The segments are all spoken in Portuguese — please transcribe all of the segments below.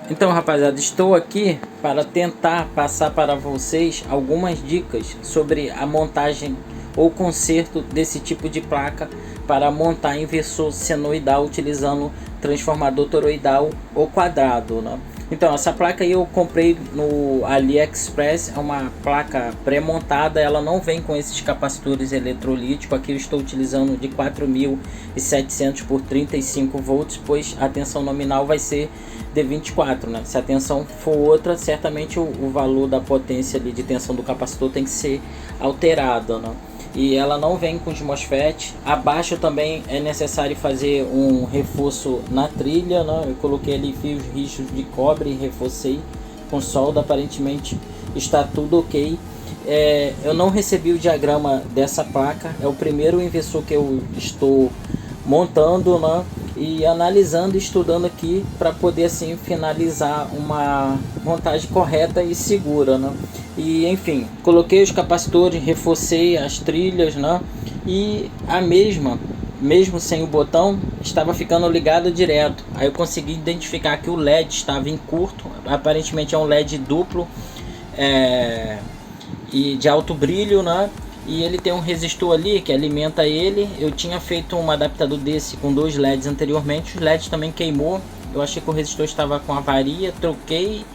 Então, rapaziada, estou aqui para tentar passar para vocês algumas dicas sobre a montagem ou conserto desse tipo de placa para montar inversor senoidal utilizando transformador toroidal ou quadrado, né? Então, essa placa aí eu comprei no AliExpress, é uma placa pré-montada, ela não vem com esses capacitores eletrolíticos. Aqui eu estou utilizando de 4.700 por 35 volts, pois a tensão nominal vai ser de 24, né? Se a tensão for outra, certamente o valor da potência ali de tensão do capacitor tem que ser alterado, né? E ela não vem com os MOSFET. Abaixo também é necessário fazer um reforço na trilha, né? Eu coloquei ali fios rijos de cobre e reforcei com solda. Aparentemente está tudo ok. Eu não recebi o diagrama dessa placa, é o primeiro inversor que eu estou montando, né? E analisando e estudando aqui para poder assim finalizar uma montagem correta e segura, né? E enfim, coloquei os capacitores, reforcei as trilhas, né? E a mesmo sem o botão, estava ficando ligado direto. Aí eu consegui identificar que o LED estava em curto, aparentemente é um LED duplo e de alto brilho, né? E ele tem um resistor ali que alimenta ele. Eu tinha feito um adaptador desse com dois LEDs anteriormente, os LEDs também queimou. Eu achei que o resistor estava com avaria, troquei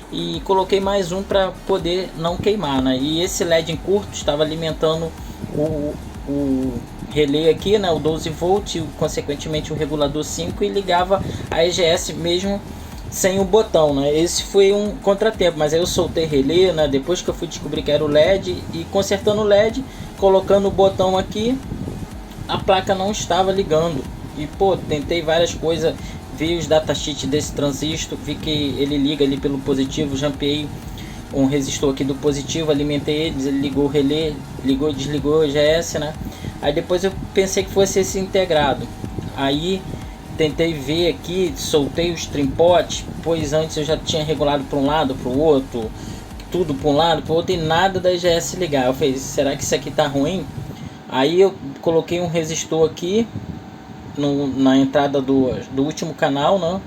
e coloquei mais um para poder não queimar, né? E esse LED em curto estava alimentando o relé aqui, né? O 12 volt e consequentemente o regulador 5, e ligava a EGS mesmo sem o botão, né? Esse foi um contratempo, mas aí eu soltei relé, né? Depois que eu fui descobrir que era o LED, e consertando o LED, colocando o botão aqui, a placa não estava ligando. E pô, tentei várias coisas, vi os datasheets desse transistor, vi que ele liga ali pelo positivo, jampeei um resistor aqui do positivo, alimentei ele ligou o relé, ligou, desligou o EGS, né? Aí depois eu pensei que fosse esse integrado. Aí tentei ver aqui, soltei os trimpotes, pois antes eu já tinha regulado para um lado, para o outro, tudo para um lado, para o outro, e nada da EGS ligar. Eu falei, será que isso aqui tá ruim? Aí eu coloquei um resistor aqui na entrada do último canal, né?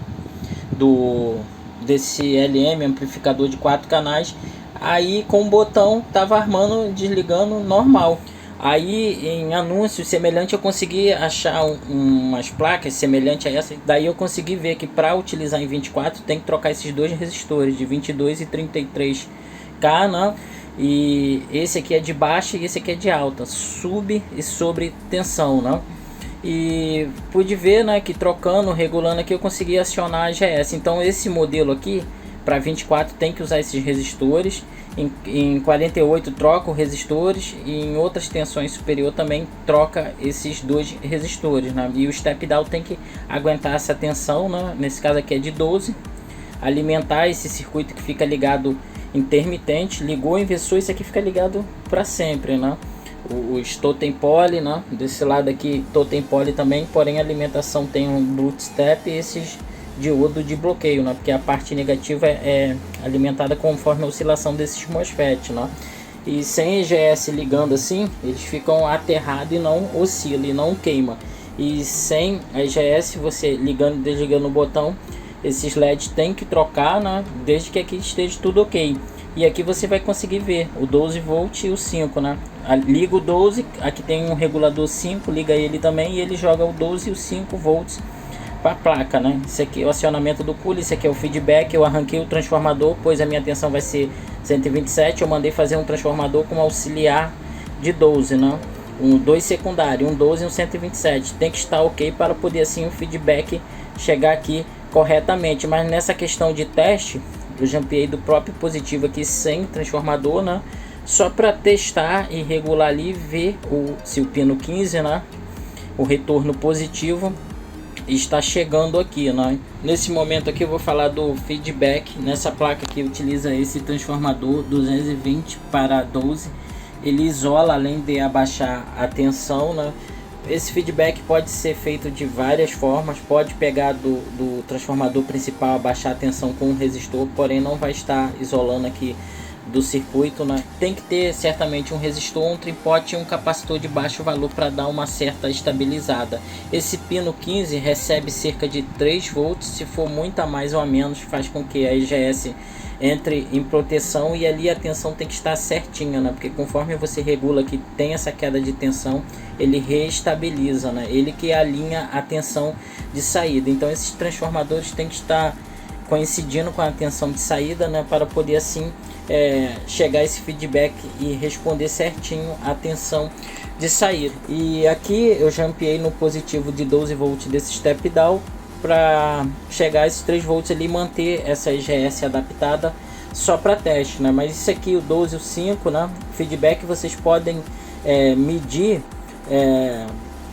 Desse LM, amplificador de 4 canais. Aí com o botão tava armando, desligando normal. Aí em anúncio semelhante eu consegui achar umas placas semelhantes a essa. Daí eu consegui ver que para utilizar em 24 tem que trocar esses dois resistores de 22 e 33K, né? E esse aqui é de baixa e esse aqui é de alta, sub e sobre tensão, né? E pude ver, né, que trocando, regulando aqui eu consegui acionar a AGS. Então esse modelo aqui para 24 tem que usar esses resistores. Em 48 troca os resistores, e em outras tensões superior também troca esses dois resistores, né? E o step down tem que aguentar essa tensão, né? Nesse caso aqui é de 12, alimentar esse circuito que fica ligado intermitente. Ligou o inversor, isso aqui fica ligado para sempre, né? Os totem poly, né? Desse lado aqui totem poly também, porém a alimentação tem um bootstrap e esses diodo de bloqueio, né? Porque a parte negativa é alimentada conforme a oscilação desses MOSFET, né? E sem EGS ligando assim, eles ficam aterrados e não oscila e não queima. E sem a EGS, você ligando e desligando o botão, esses LEDs tem que trocar, né? Desde que aqui esteja tudo ok. E aqui você vai conseguir ver o 12 volt e o 5, né? Liga o 12, aqui tem um regulador 5, liga ele também, e ele joga o 12 e o 5 volts para a placa, né? Esse aqui é o acionamento do cooler, esse aqui é o feedback. Eu arranquei o transformador, pois a minha tensão vai ser 127. Eu mandei fazer um transformador com auxiliar de 12, né? Dois secundário, um 12 e um 127. Tem que estar ok para poder assim o feedback chegar aqui corretamente. Mas nessa questão de teste, eu jampeei do próprio positivo aqui sem transformador, né? Só para testar e regular ali, ver se o pino 15, né? O retorno positivo está chegando aqui, né? Nesse momento aqui eu vou falar do feedback. Nessa placa aqui utiliza esse transformador 220 para 12. Ele isola além de abaixar a tensão, né? Esse feedback pode ser feito de várias formas. Pode pegar do transformador principal, abaixar a tensão com o resistor, porém não vai estar isolando aqui do circuito, né? Tem que ter certamente um resistor, um tripote e um capacitor de baixo valor para dar uma certa estabilizada. Esse pino 15 recebe cerca de 3 volts, se for muito a mais ou a menos faz com que a EGS entre em proteção, e ali a tensão tem que estar certinha, né? Porque conforme você regula que tem essa queda de tensão, ele reestabiliza, né? Ele que alinha a tensão de saída. Então esses transformadores têm que estar coincidindo com a tensão de saída, né? Para poder assim chegar esse feedback e responder certinho a tensão de saída. E aqui eu já ampliei no positivo de 12 volts desse step down para chegar a esses 3 volts ali e manter essa EGS adaptada só para teste, né? Mas isso aqui, o 12 e o 5, né? Feedback vocês podem medir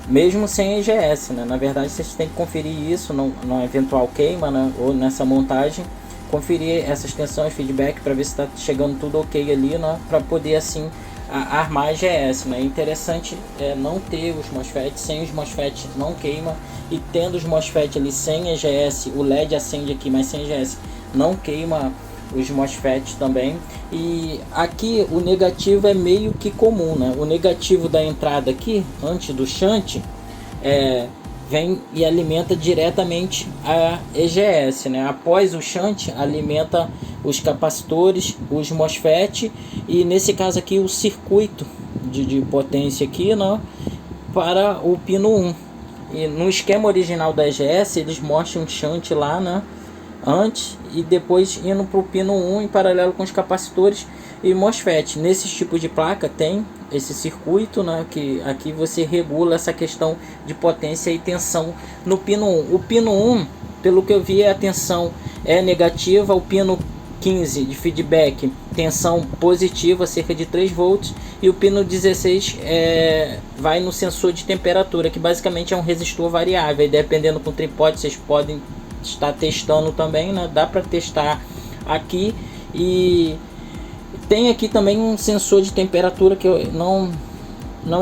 mesmo sem EGS, né? Na verdade vocês têm que conferir isso no eventual queima, né? Ou nessa montagem, conferir essas tensões, feedback para ver se está chegando tudo ok ali, né? Para poder assim armar EGS, né? É interessante não ter os MOSFETs, sem os MOSFETs não queima, e tendo os MOSFET ali sem EGS, o LED acende aqui, mas sem EGS não queima os MOSFETs também. E aqui o negativo é meio que comum, né? O negativo da entrada aqui, antes do shunt, vem e alimenta diretamente a EGS, né? Após o shunt, alimenta os capacitores, os MOSFET, e nesse caso aqui o circuito de potência aqui, né? Para o pino 1. E no esquema original da EGS eles mostram um shunt lá, né? Antes e depois indo para o pino 1 em paralelo com os capacitores e MOSFET. Nesse tipo de placa tem esse circuito, né, que aqui você regula essa questão de potência e tensão no pino 1. O pino 1, pelo que eu vi, a tensão é negativa. O pino 15 de feedback, tensão positiva, cerca de 3 volts, e o pino 16 vai no sensor de temperatura, que basicamente é um resistor variável, e dependendo com o tripode vocês podem estar testando também, né? Dá para testar aqui. E tem aqui também um sensor de temperatura que não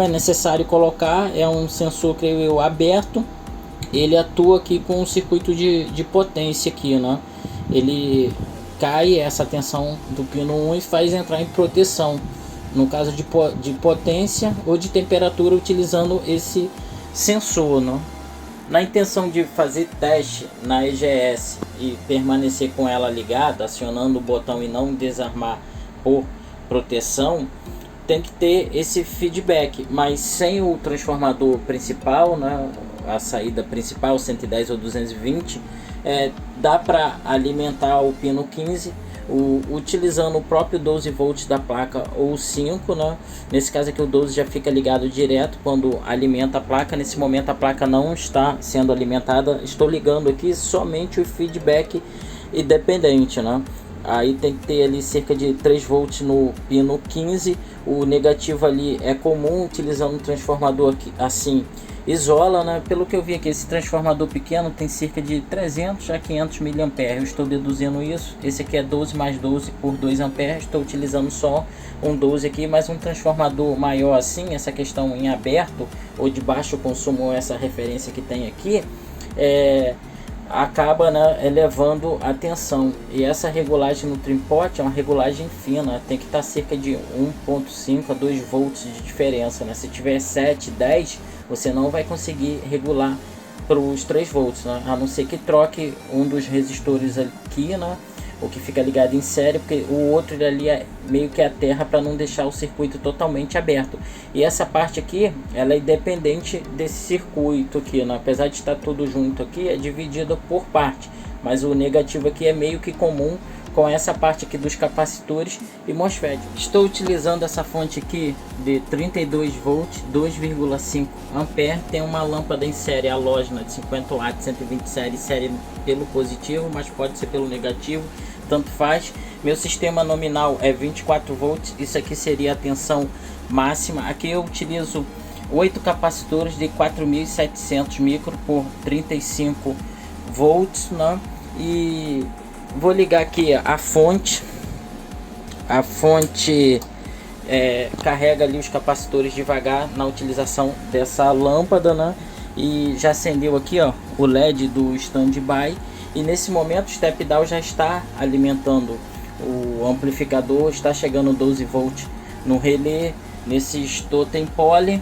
é necessário colocar, é um sensor, creio eu, aberto. Ele atua aqui com um circuito de potência aqui, né? Ele cai essa tensão do pino 1 e faz entrar em proteção no caso de potência ou de temperatura, utilizando esse sensor, né? Na intenção de fazer teste na EGS e permanecer com ela ligada, acionando o botão e não desarmar por proteção, tem que ter esse feedback, mas sem o transformador principal, né, a saída principal 110 ou 220, dá para alimentar o pino 15 utilizando o próprio 12 volts da placa ou 5, né? Nesse caso aqui o 12 já fica ligado direto quando alimenta a placa. Nesse momento a placa não está sendo alimentada, estou ligando aqui somente o feedback independente, né? Aí tem que ter ali cerca de 3 volts no pino 15. O negativo ali é comum, utilizando um transformador aqui, assim, isola, né? Pelo que eu vi aqui, esse transformador pequeno tem cerca de 300 a 500 mA. Eu estou deduzindo isso. Esse aqui é 12 mais 12 por 2 A. Estou utilizando só um 12 aqui, mas um transformador maior assim, essa questão em aberto ou de baixo consumo, essa referência que tem aqui, acaba, né, elevando a tensão. E essa regulagem no tripod é uma regulagem fina, tem que estar cerca de 1.5 a 2 volts de diferença, né? Se tiver 7, 10, você não vai conseguir regular para os 3 volts, né? A não ser que troque um dos resistores aqui, né, o que fica ligado em série, porque o outro ali é meio que a terra para não deixar o circuito totalmente aberto. E essa parte aqui, ela é independente desse circuito aqui, né? Apesar de estar tudo junto aqui, é dividido por parte, mas o negativo aqui é meio que comum com essa parte aqui dos capacitores e MOSFET. Estou utilizando essa fonte aqui de 32 volts, 2,5 ampere. Tem uma lâmpada em série halógena de 50 watts, 120 série pelo positivo, mas pode ser pelo negativo, tanto faz. Meu sistema nominal é 24 volts, isso aqui seria a tensão máxima. Aqui eu utilizo 8 capacitores de 4.700 micro por 35 volts, né? E vou ligar aqui a fonte. A fonte carrega ali os capacitores devagar na utilização dessa lâmpada, né? E já acendeu aqui, ó, o LED do standby. E nesse momento o step down já está alimentando o amplificador está chegando 12 volts no relé, nesse totem poly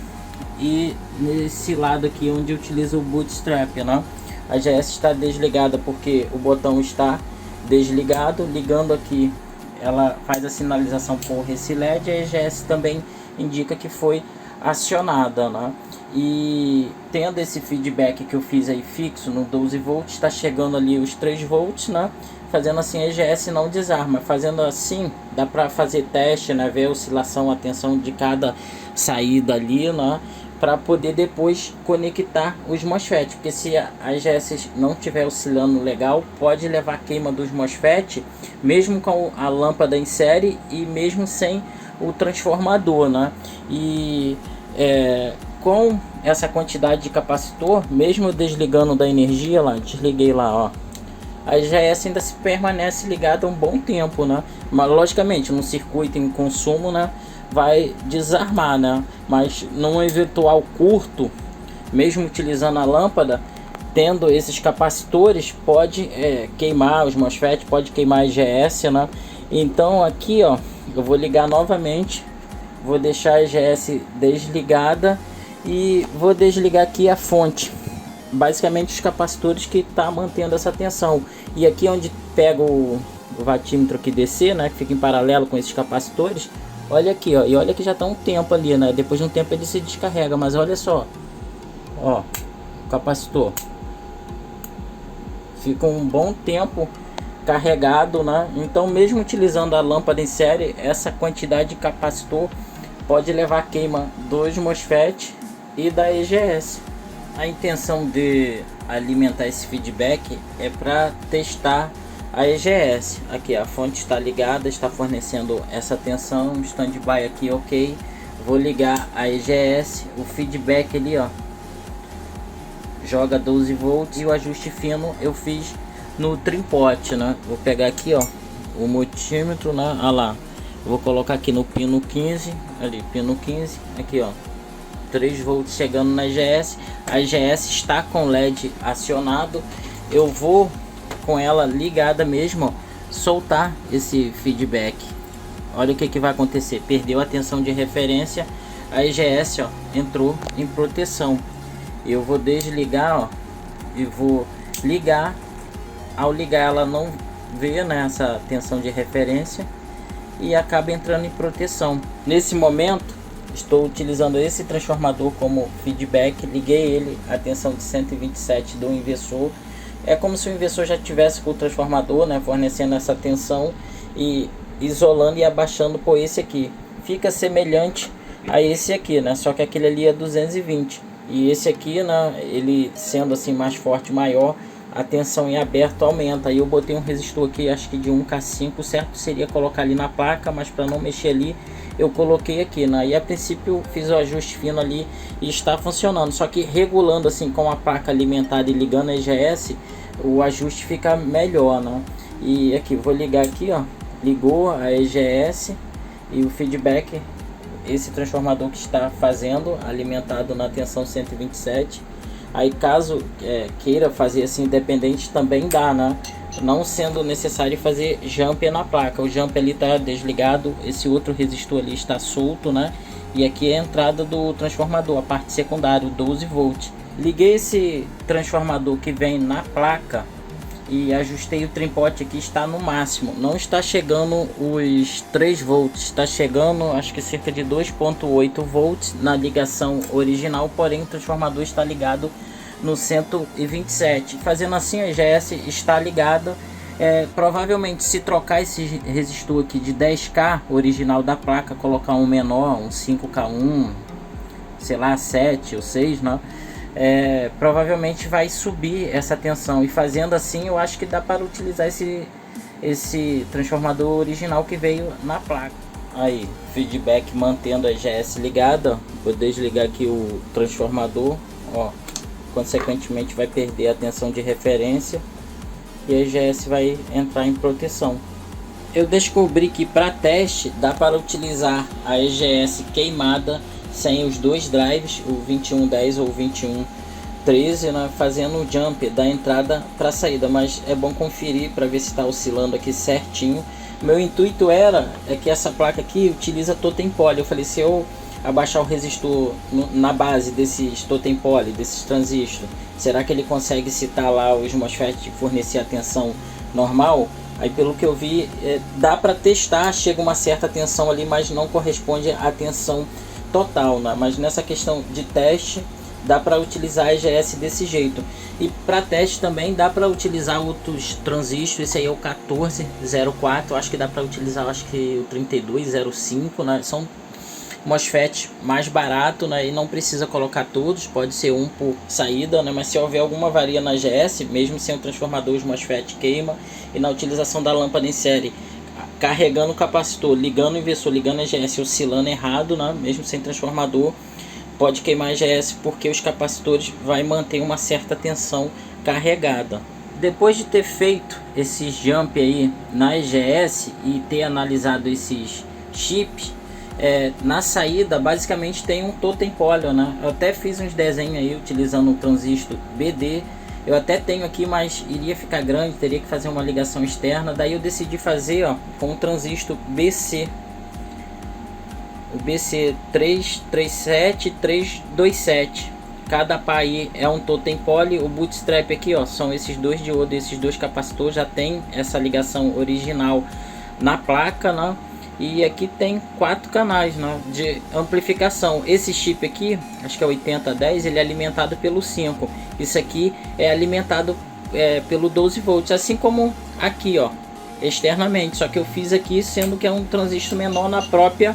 e nesse lado aqui onde utiliza o bootstrap, né? A EGS está desligada porque o botão está desligado. Ligando aqui, ela faz a sinalização por esse LED. A EGS também indica que foi acionada, né? E tendo esse feedback que eu fiz aí fixo no 12 volts, está chegando ali os 3 volts, né? Fazendo assim, a EGS não desarma. Fazendo assim, dá para fazer teste, né? Ver a oscilação, a tensão de cada saída ali, né? Para poder depois conectar os MOSFET, porque se a EGS não estiver oscilando legal, pode levar queima dos MOSFET, mesmo com a lâmpada em série e mesmo sem o transformador, né? E com essa quantidade de capacitor, mesmo desligando da energia lá, desliguei lá, ó, a EGS ainda se permanece ligada um bom tempo, né? Mas logicamente no circuito em consumo, né, vai desarmar, né? Mas num eventual curto, mesmo utilizando a lâmpada, tendo esses capacitores, pode queimar os MOSFET, pode queimar a EGS, né? Então aqui, ó, eu vou ligar novamente, vou deixar a EGS desligada e vou desligar aqui a fonte, basicamente os capacitores que tá mantendo essa tensão. E aqui onde pega o vatímetro aqui DC, né, que fica em paralelo com esses capacitores, olha aqui, ó, e olha que já está um tempo ali, né? Depois de um tempo ele se descarrega, mas olha só, ó, o capacitor fica um bom tempo carregado, né? Então mesmo utilizando a lâmpada em série, essa quantidade de capacitor pode levar a queima dos MOSFET e da EGS. A intenção de alimentar esse feedback é para testar a EGS. Aqui a fonte está ligada, está fornecendo essa tensão, standby aqui, ok. Vou ligar a EGS, o feedback ali, ó, joga 12 volts e o ajuste fino eu fiz no trimpote, né? Vou pegar aqui, ó, o multímetro, né? Ah lá, vou colocar aqui no pino 15, ali, pino 15, aqui, ó, 3 volts chegando na EGS. A EGS está com LED acionado. Eu vou com ela ligada mesmo, ó, soltar esse feedback. Olha o que vai acontecer. Perdeu a tensão de referência. A EGS, ó, entrou em proteção. Eu vou desligar, ó, e vou ligar. Ao ligar ela não vê, né, essa tensão de referência e acaba entrando em proteção. Nesse momento estou utilizando esse transformador como feedback. Liguei ele a tensão de 127 do inversor. É como se o inversor já tivesse com o transformador, né, fornecendo essa tensão e isolando e abaixando por esse aqui. Fica semelhante a esse aqui, né, só que aquele ali é 220 e esse aqui, né, ele sendo assim mais forte, maior, a tensão em aberto aumenta. Aí eu botei um resistor aqui, acho que de 1K5, certo seria colocar ali na placa, mas para não mexer ali eu coloquei aqui, né? E a princípio fiz o ajuste fino ali e está funcionando, só que regulando assim com a placa alimentada e ligando a EGS, o ajuste fica melhor, né? E aqui, vou ligar aqui, ó, ligou a EGS e o feedback, esse transformador que está fazendo, alimentado na tensão 127. Aí caso queira fazer assim independente também dá, né? Não sendo necessário fazer jump na placa. O jump ali está desligado, esse outro resistor ali está solto, né? E aqui é a entrada do transformador, a parte secundária, 12 volts. Liguei esse transformador que vem na placa e ajustei o trimpote aqui, está no máximo. Não está chegando os 3 volts, está chegando acho que cerca de 2.8 volts na ligação original, porém o transformador está ligado no 127. Fazendo assim, a EGS está ligada. Provavelmente se trocar esse resistor aqui de 10K original da placa, colocar um menor, um 5K1, sei lá, 7 ou 6, né? Provavelmente vai subir essa tensão. E fazendo assim, eu acho que dá para utilizar esse transformador original que veio na placa. Aí, feedback mantendo a EGS ligada. Vou desligar aqui o transformador, ó. Consequentemente vai perder a tensão de referência e a EGS vai entrar em proteção. Eu descobri que para teste dá para utilizar a EGS queimada sem os dois drives, o 2110 ou 2113, né, fazendo o jump da entrada para a saída, mas é bom conferir para ver se está oscilando aqui certinho. Meu intuito era que essa placa aqui utiliza totem poly. Eu falei, se eu abaixar o resistor na base desses totem poly, desses transistores, será que ele consegue citar lá os MOSFET e fornecer a tensão normal? Aí pelo que eu vi, dá para testar, chega uma certa tensão ali, mas não corresponde à tensão total, né? Mas nessa questão de teste, dá para utilizar a EGS desse jeito. E para teste também dá para utilizar outros transistores. Esse aí é o 1404, acho que dá para utilizar, acho que o 3205, né? São MOSFET mais barato, né? E não precisa colocar todos, pode ser um por saída, né? Mas se houver alguma avaria na EGS, mesmo sem o transformador, os MOSFET queima. E na utilização da lâmpada em série, carregando o capacitor, ligando o inversor, ligando a EGS, oscilando errado, né? Mesmo sem transformador, pode queimar a EGS, porque os capacitores vai manter uma certa tensão carregada. Depois de ter feito esses jump aí na EGS e ter analisado esses chips, na saída basicamente tem um totem poly, né? Eu até fiz uns desenhos aí utilizando o transistor BD. Eu até tenho aqui, mas iria ficar grande, teria que fazer uma ligação externa. Daí eu decidi fazer, ó, com o transistor BC. O BC337 327. Cada pá aí é um totem poly. O bootstrap aqui, ó, são esses dois diodos, esses dois capacitores, já tem essa ligação original na placa, né? E aqui tem 4 canais, né, de amplificação. Esse chip aqui, acho que é 8010, ele é alimentado pelo 5. Isso aqui é alimentado pelo 12 volts, assim como aqui, ó, externamente. Só que eu fiz aqui sendo que é um transistor menor na própria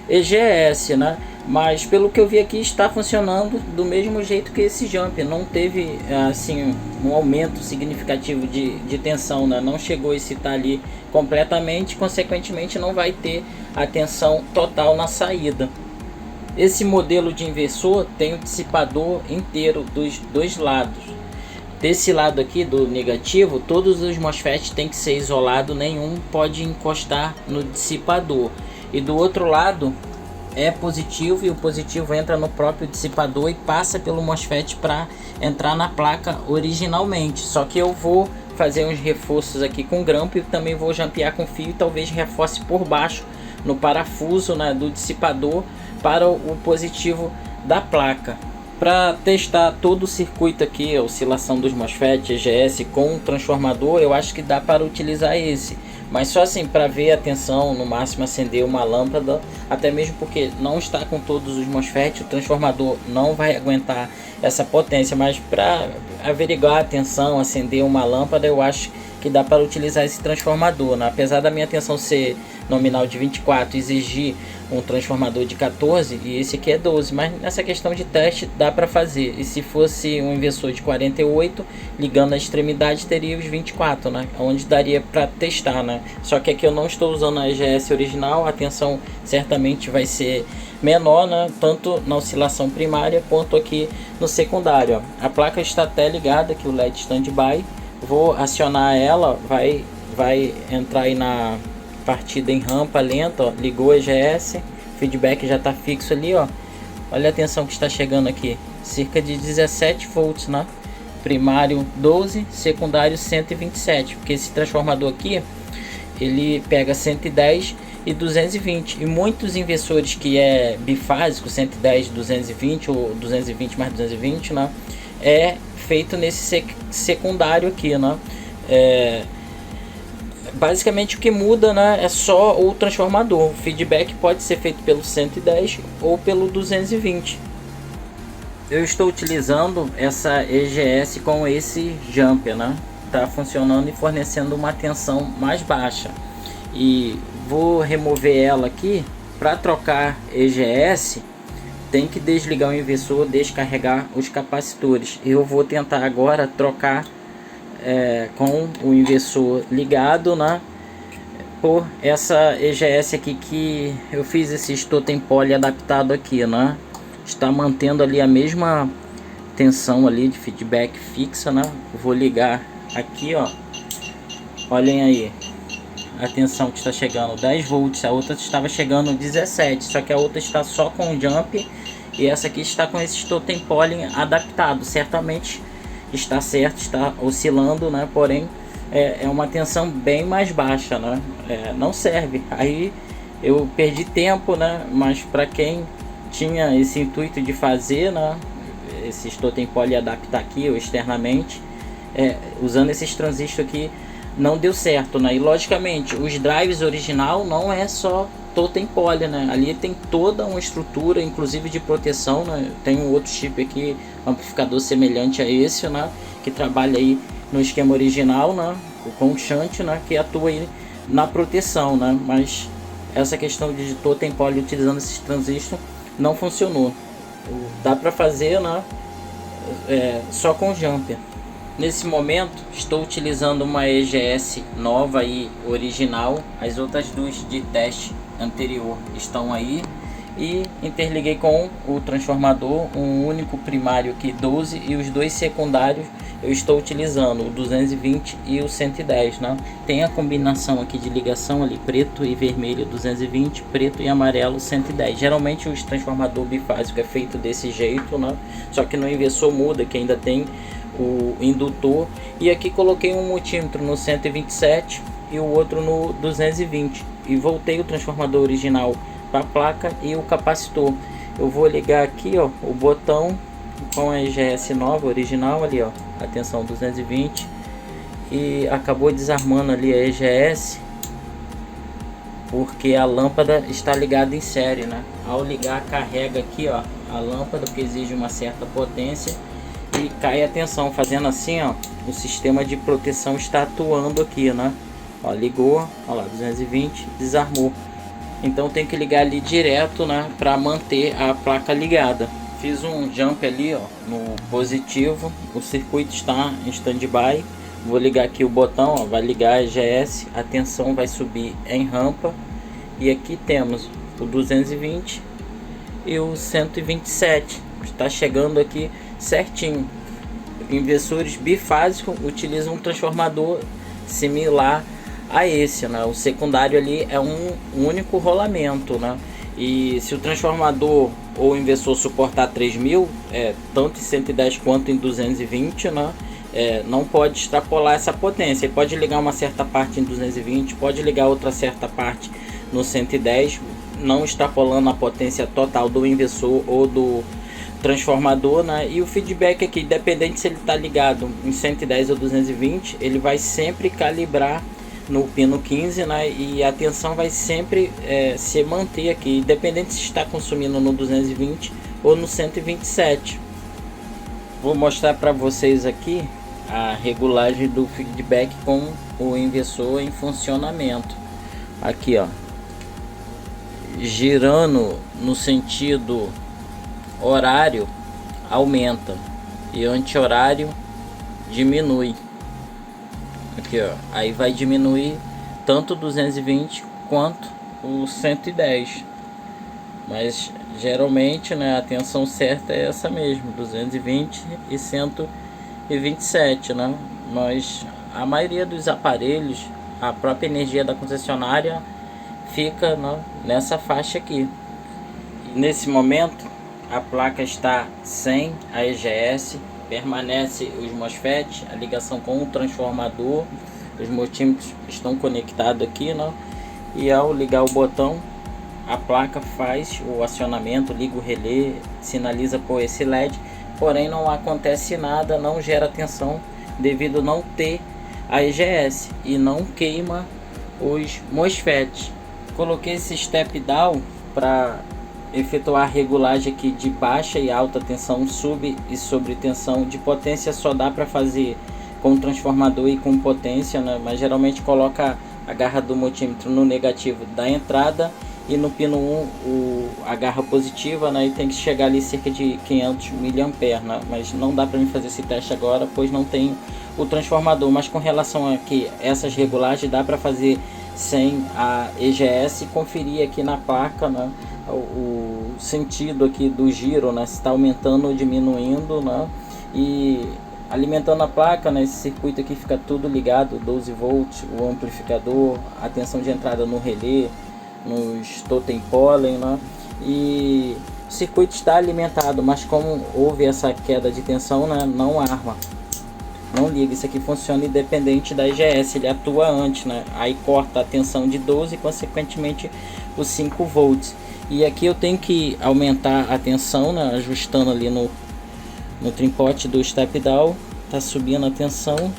EGS, né? Mas pelo que eu vi aqui está funcionando do mesmo jeito que esse jump. Não teve assim um aumento significativo de tensão, né? Não chegou a excitar ali completamente, consequentemente não vai ter a tensão total na saída. Esse modelo de inversor tem o dissipador inteiro dos dois lados. Desse lado aqui do negativo, todos os MOSFET tem que ser isolado, nenhum pode encostar no dissipador. E do outro lado é positivo, e o positivo entra no próprio dissipador e passa pelo MOSFET para entrar na placa originalmente. Só que eu vou fazer uns reforços aqui com grampo e também vou jampear com fio e talvez reforce por baixo no parafuso, né, do dissipador para o positivo da placa. Para testar todo o circuito aqui, a oscilação dos MOSFET, EGS com o transformador, eu acho que dá para utilizar esse. Mas só assim para ver a tensão, no máximo acender uma lâmpada, até mesmo porque não está com todos os MOSFET, o transformador não vai aguentar essa potência. Mas para averiguar a tensão, acender uma lâmpada, eu acho que dá para utilizar esse transformador, né? Apesar da minha tensão ser nominal de 24, exigir um transformador de 14 e esse aqui é 12, mas nessa questão de teste dá para fazer. E se fosse um inversor de 48, ligando a extremidade, teria os 24, né? Onde daria para testar, né? Só que aqui eu não estou usando a EGS original, a tensão certamente vai ser menor, né? Tanto na oscilação primária quanto aqui no secundário, ó. A placa está até ligada aqui, o LED standby. Vou acionar ela, vai entrar aí na partida em rampa lenta, ó. Ligou a EGS, feedback já está fixo ali, ó. Olha a tensão que está chegando aqui, cerca de 17 volts, né? Primário 12, secundário 127, porque esse transformador aqui ele pega 110 e 220, e muitos inversores que é bifásico, 110 220 ou 220 mais 220, né? É feito nesse secundário aqui, né? Basicamente o que muda, né, é só o transformador. O feedback pode ser feito pelo 110 ou pelo 220. Eu estou utilizando essa EGS com esse jumper, né? Tá funcionando e fornecendo uma tensão mais baixa. E vou remover ela aqui. Para trocar EGS, tem que desligar o inversor, descarregar os capacitores. Eu vou tentar agora trocar com o inversor ligado, né, por essa EGS aqui que eu fiz esse totem poly adaptado aqui, né? Está mantendo ali a mesma tensão ali de feedback fixa, né? Vou ligar aqui, ó. Olhem aí a tensão que está chegando, 10 volts. A outra estava chegando 17, só que a outra está só com jump e essa aqui está com esse totem poly adaptado. Certamente está certo, está oscilando, né? Porém é uma tensão bem mais baixa, né? Não serve. Aí eu perdi tempo, né? Mas para quem tinha esse intuito de fazer, né, esses totem pole adaptar aqui ou externamente, usando esses transistores aqui, não deu certo, né? E logicamente os drives original não é só totem pole, né? Ali tem toda uma estrutura, inclusive de proteção, né? Tem um outro chip aqui, amplificador semelhante a esse, né, que trabalha aí no esquema original, né, com o shunt, né, que atua aí na proteção, né? Mas essa questão de totem pole utilizando esses transistores não funcionou. Dá para fazer, né, só com jumper. Nesse momento estou utilizando uma EGS nova e original. As outras duas de teste anterior estão aí, e interliguei com o transformador, um único primário aqui 12, e os dois secundários eu estou utilizando o 220 e o 110, né? Tem a combinação aqui de ligação ali, preto e vermelho 220, preto e amarelo 110. Geralmente os transformador bifásico é feito desse jeito, né? Só que no inversor muda, que ainda tem o indutor. E aqui coloquei um multímetro no 127 e o outro no 220, e voltei o transformador original para a placa e o capacitor. Eu vou ligar aqui, ó, o botão com a EGS nova original ali, ó, atenção 220, e acabou desarmando ali a EGS porque a lâmpada está ligada em série, né? Ao ligar, carrega aqui, ó, a lâmpada, porque exige uma certa potência, e cai a tensão. Fazendo assim, ó, o sistema de proteção está atuando aqui, né? Ó, ligou, ó lá, 220, desarmou. Então tem que ligar ali direto, né, para manter a placa ligada. Fiz um jump ali, ó, no positivo. O circuito está em standby. Vou ligar aqui o botão, ó, vai ligar a EGS, a tensão vai subir em rampa. E aqui temos o 220 e o 127. Está chegando aqui certinho. Inversores bifásicos utilizam um transformador similar a esse, né? O secundário ali é um único rolamento, né? E se o transformador ou o inversor suportar 3000, tanto em 110 quanto em 220, né, não pode extrapolar essa potência. Ele pode ligar uma certa parte em 220, pode ligar outra certa parte no 110, não extrapolando a potência total do inversor ou do transformador, né? E o feedback aqui, independente se ele está ligado em 110 ou 220, ele vai sempre calibrar no pino 15, né? E a tensão vai sempre se manter aqui, independente se está consumindo no 220 ou no 127. Vou mostrar para vocês aqui a regulagem do feedback com o inversor em funcionamento. Aqui, ó, girando no sentido horário aumenta e anti-horário diminui. Aqui, ó, aí vai diminuir tanto o 220 quanto o 110, mas geralmente, né, a tensão certa é essa mesmo, 220 e 127, né? Mas a maioria dos aparelhos, a própria energia da concessionária fica, né, nessa faixa aqui. Nesse momento a placa está sem a EGS, permanece os MOSFET, a ligação com o transformador, os multímetros estão conectados aqui, né? E ao ligar o botão, a placa faz o acionamento, liga o relé, sinaliza por esse LED, porém não acontece nada, não gera tensão devido não ter a EGS e não queima os MOSFET. Coloquei esse step down para efetuar a regulagem aqui de baixa e alta tensão, sub e sobre tensão. De potência só dá para fazer com transformador e com potência, né? Mas geralmente coloca a garra do multímetro no negativo da entrada e no pino 1 a garra positiva, né? E tem que chegar ali cerca de 500 mA, né? Mas não dá para mim fazer esse teste agora, pois não tem o transformador. Mas com relação a que essas regulagens dá para fazer sem a EGS e conferir aqui na placa, né, o sentido aqui do giro, né, se está aumentando ou diminuindo, né, e alimentando a placa, né, esse circuito aqui fica tudo ligado, 12 volts, o amplificador, a tensão de entrada no relé, nos totem pole, né, e o circuito está alimentado, mas como houve essa queda de tensão, né, não arma. não liga. Isso aqui funciona independente da EGS, ele atua antes, né? Aí corta a tensão de 12 e consequentemente os 5 volts. E aqui eu tenho que aumentar a tensão, né? Ajustando ali no trim-pot do step down, tá subindo a tensão.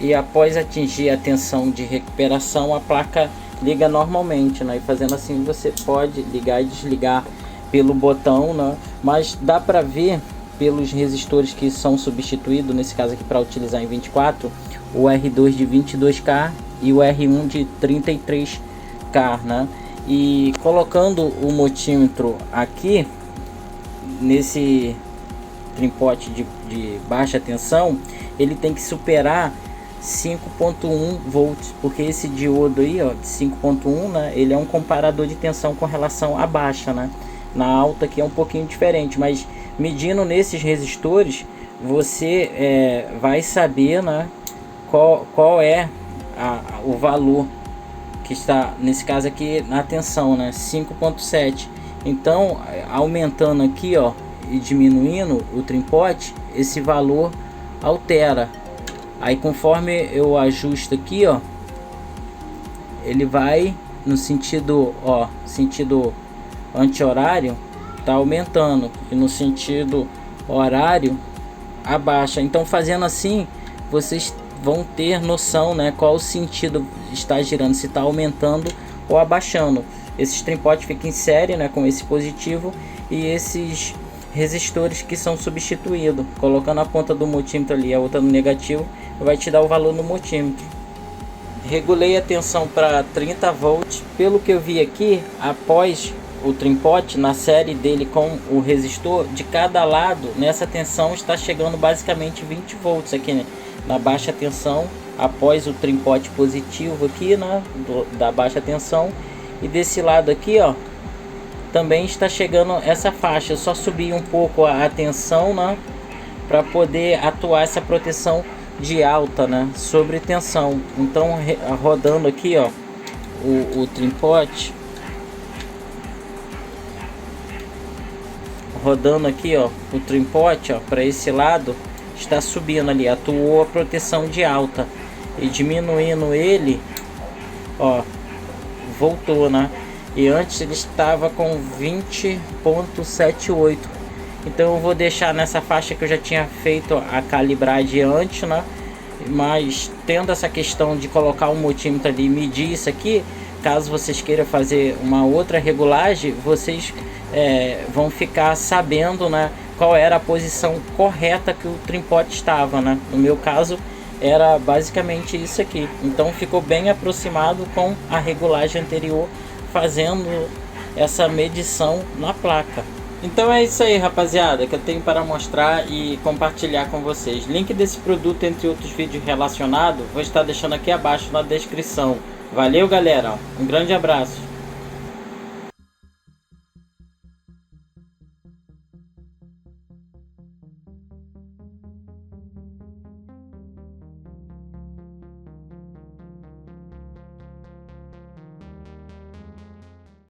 E após atingir a tensão de recuperação, a placa liga normalmente, né? E fazendo assim você pode ligar e desligar pelo botão, né? Mas dá para ver pelos resistores que são substituídos, nesse caso aqui para utilizar em 24, o R2 de 22K e o R1 de 33K, né? E colocando o multímetro aqui nesse trim-pot de baixa tensão, ele tem que superar 5.1 volts, porque esse diodo aí, ó, de 5.1, né, ele é um comparador de tensão com relação à baixa, né? Na alta aqui é um pouquinho diferente, mas medindo nesses resistores, você vai saber, né, qual é o valor que está, nesse caso aqui, na tensão, né, 5.7. Então, aumentando aqui, ó, e diminuindo o trim-pot, esse valor altera. Aí conforme eu ajusto aqui, ó, ele vai no sentido, ó, sentido anti-horário tá aumentando, e no sentido horário abaixa. Então fazendo assim, vocês vão ter noção, né, qual o sentido está girando, se está aumentando ou abaixando. Esses trim-pot ficam em série, né, com esse positivo e esses resistores que são substituídos. Colocando a ponta do multímetro ali, a outra no negativo, vai te dar o valor no multímetro. Regulei a tensão para 30 volts. Pelo que eu vi aqui, após o trim-pot, na série dele com o resistor, de cada lado, nessa tensão está chegando basicamente 20 volts aqui, né, na baixa tensão, após o trim-pot positivo aqui, né, da baixa tensão. E desse lado aqui, ó, também está chegando essa faixa. Eu só subi um pouco a tensão, né, para poder atuar essa proteção de alta, né, sobre tensão. Então rodando aqui, ó, o trim-pot, rodando aqui, ó, o trim-pot, ó, para esse lado, está subindo ali, atuou a proteção de alta. E diminuindo ele, ó, voltou, né? E antes ele estava com 20.78. Então eu vou deixar nessa faixa que eu já tinha feito a calibragem antes, né? Mas tendo essa questão de colocar um multímetro ali e medir isso aqui, caso vocês queiram fazer uma outra regulagem, vocês vão ficar sabendo, né, qual era a posição correta que o trim-pot estava, né? No meu caso era basicamente isso aqui. Então ficou bem aproximado com a regulagem anterior, fazendo essa medição na placa. Então é isso aí, rapaziada, que eu tenho para mostrar e compartilhar com vocês. Link desse produto, entre outros vídeos relacionados, vou estar deixando aqui abaixo na descrição. Valeu, galera, um grande abraço.